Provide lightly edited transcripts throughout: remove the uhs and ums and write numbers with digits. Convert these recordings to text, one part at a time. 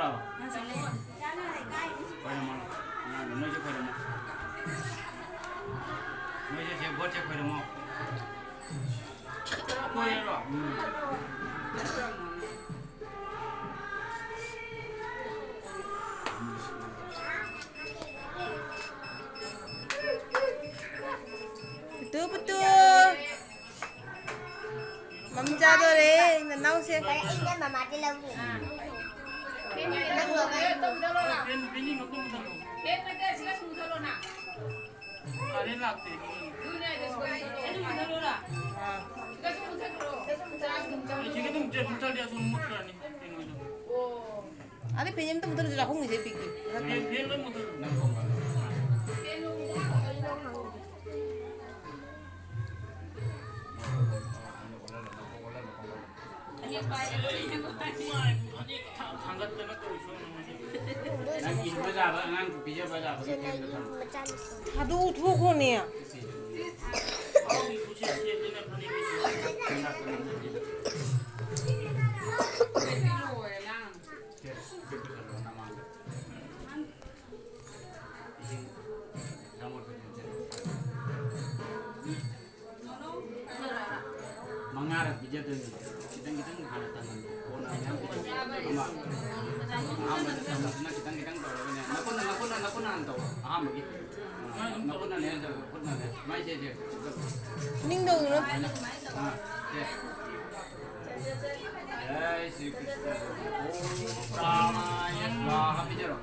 뭐라고? 너희 집 거라 뭐? 너희 집 뭐지 거라 뭐? 뭐예요? Betul-betul. Mamja tu deh, nanau sih. Vậy anh đem bà mặt đi lâu rồi. 빈이 몇 번 못하고. 가린 낙지. 지금도 이제 불탈이야 손 못하니. Ada pinjam tu betul sudah aku nggak sih pikir. 비엔은 못 하고. 장갑 때문에 또 오시는 난 인도 잡아, 난 비자 받아. Giờ này mà cha đi xuống. Aduh, dua kau ni ya. 아우 이 도시 시에는 분위기 mangarap bija tu kita hana tangan kona yang ama ama sama kita nakuna anto ama gitu nakuna ne nakuna ne mai je Ning dong lu. Jai Sri Krishna Om Pranaya Swaha bijaro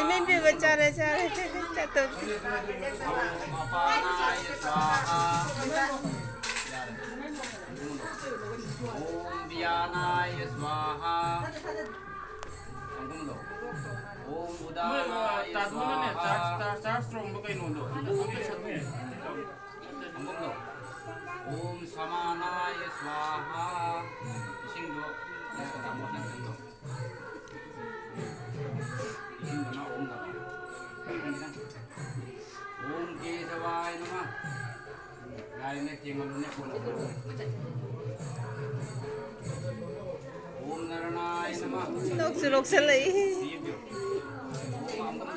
Mimpi baca deh cara jatuh. Om Apanaya Swaha Om Vyanaya Swaha Angkum do Om Udanaya Swaha Angkum do Om Samanaya Swaha Isingdo Isingdo na Om na Om Kesavaya Namah Lain na tinggalnya pun Om Naranaya Namah Lok selai. Om Angkum